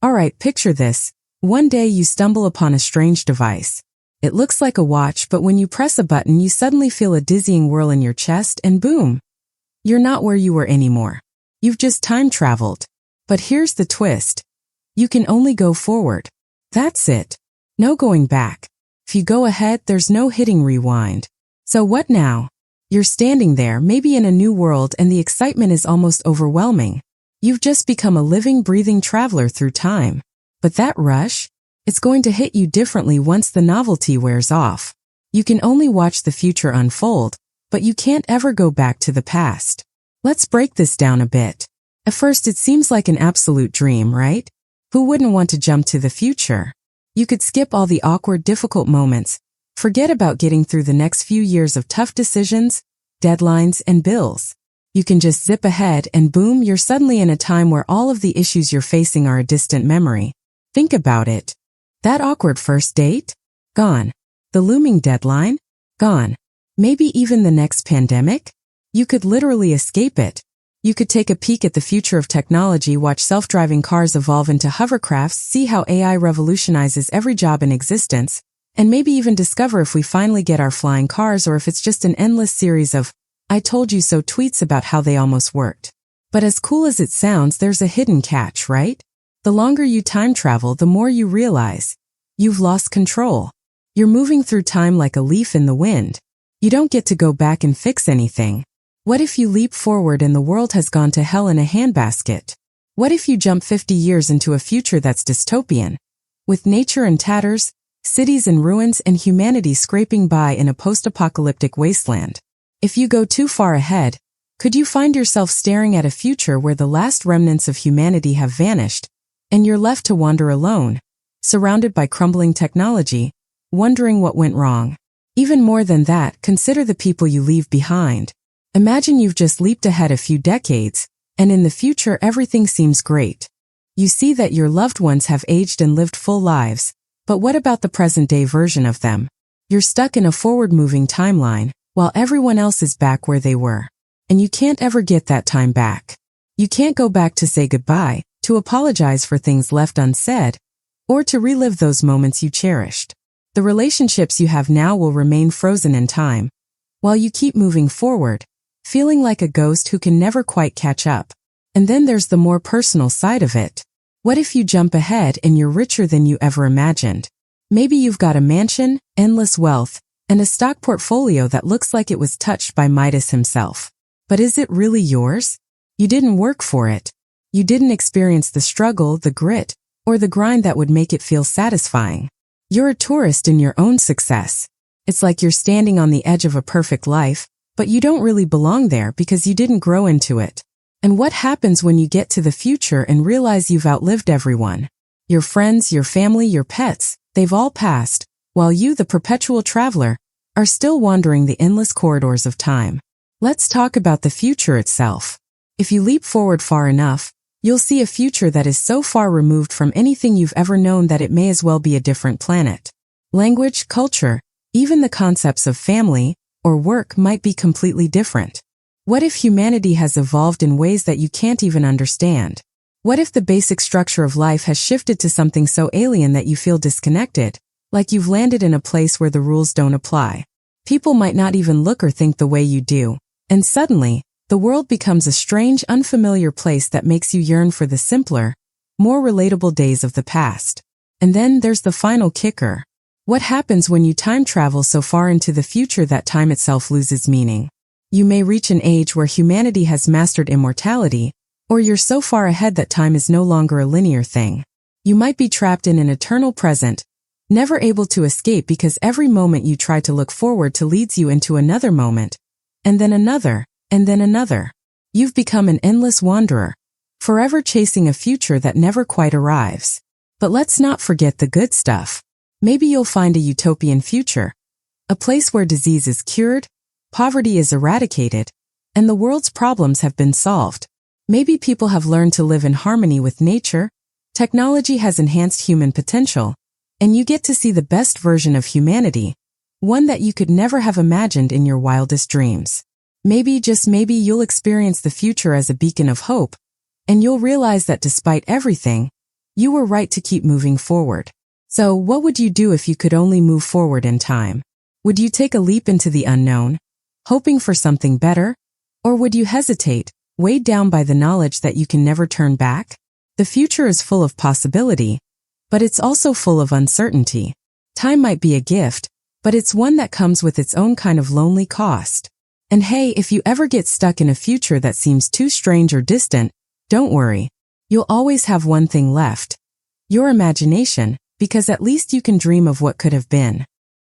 Alright, picture this. One day you stumble upon a strange device. It looks like a watch, but when you press a button you suddenly feel a dizzying whirl in your chest and boom! You're not where you were anymore. You've just time traveled. But here's the twist. You can only go forward. That's it. No going back. If you go ahead, there's no hitting rewind. So what now? You're standing there, maybe in a new world, and the excitement is almost overwhelming. You've just become a living, breathing traveler through time. But that rush? It's going to hit you differently once the novelty wears off. You can only watch the future unfold, but you can't ever go back to the past. Let's break this down a bit. At first, it seems like an absolute dream, right? Who wouldn't want to jump to the future? You could skip all the awkward, difficult moments, forget about getting through the next few years of tough decisions, deadlines, and bills. You can just zip ahead and boom, you're suddenly in a time where all of the issues you're facing are a distant memory. Think about it. That awkward first date? Gone. The looming deadline? Gone. Maybe even the next pandemic? You could literally escape it. You could take a peek at the future of technology, watch self-driving cars evolve into hovercrafts, see how AI revolutionizes every job in existence, and maybe even discover if we finally get our flying cars or if it's just an endless series of "I told you so" tweets about how they almost worked. But as cool as it sounds, there's a hidden catch, right? The longer you time travel, the more you realize you've lost control. You're moving through time like a leaf in the wind. You don't get to go back and fix anything. What if you leap forward and the world has gone to hell in a handbasket? What if you jump 50 years into a future that's dystopian, with nature in tatters, cities in ruins, and humanity scraping by in a post-apocalyptic wasteland? If you go too far ahead, could you find yourself staring at a future where the last remnants of humanity have vanished, and you're left to wander alone, surrounded by crumbling technology, wondering what went wrong? Even more than that, consider the people you leave behind. Imagine you've just leaped ahead a few decades, and in the future everything seems great. You see that your loved ones have aged and lived full lives, but what about the present-day version of them? You're stuck in a forward-moving timeline, while everyone else is back where they were. And you can't ever get that time back. You can't go back to say goodbye, to apologize for things left unsaid, or to relive those moments you cherished. The relationships you have now will remain frozen in time, while you keep moving forward, feeling like a ghost who can never quite catch up. And then there's the more personal side of it. What if you jump ahead and you're richer than you ever imagined? Maybe you've got a mansion, endless wealth, and a stock portfolio that looks like it was touched by Midas himself. But is it really yours? You didn't work for it. You didn't experience the struggle, the grit, or the grind that would make it feel satisfying. You're a tourist in your own success. It's like you're standing on the edge of a perfect life, but you don't really belong there because you didn't grow into it. And what happens when you get to the future and realize you've outlived everyone? Your friends, your family, your pets, they've all passed, while you, the perpetual traveler, are still wandering the endless corridors of time. Let's talk about the future itself. If you leap forward far enough, you'll see a future that is so far removed from anything you've ever known that it may as well be a different planet. Language, culture, even the concepts of family or work might be completely different. What if humanity has evolved in ways that you can't even understand? What if the basic structure of life has shifted to something so alien that you feel disconnected, like you've landed in a place where the rules don't apply? People might not even look or think the way you do, and suddenly, the world becomes a strange, unfamiliar place that makes you yearn for the simpler, more relatable days of the past. And then there's the final kicker. What happens when you time travel so far into the future that time itself loses meaning? You may reach an age where humanity has mastered immortality, or you're so far ahead that time is no longer a linear thing. You might be trapped in an eternal present, never able to escape because every moment you try to look forward to leads you into another moment, and then another, and then another. You've become an endless wanderer, forever chasing a future that never quite arrives. But let's not forget the good stuff. Maybe you'll find a utopian future, a place where disease is cured, poverty is eradicated, and the world's problems have been solved. Maybe people have learned to live in harmony with nature, technology has enhanced human potential, and you get to see the best version of humanity, one that you could never have imagined in your wildest dreams. Maybe, just maybe, you'll experience the future as a beacon of hope, and you'll realize that despite everything, you were right to keep moving forward. So, what would you do if you could only move forward in time? Would you take a leap into the unknown, hoping for something better? Or would you hesitate, weighed down by the knowledge that you can never turn back? The future is full of possibility, but it's also full of uncertainty. Time might be a gift, but it's one that comes with its own kind of lonely cost. And hey, if you ever get stuck in a future that seems too strange or distant, don't worry. You'll always have one thing left: your imagination, because at least you can dream of what could have been.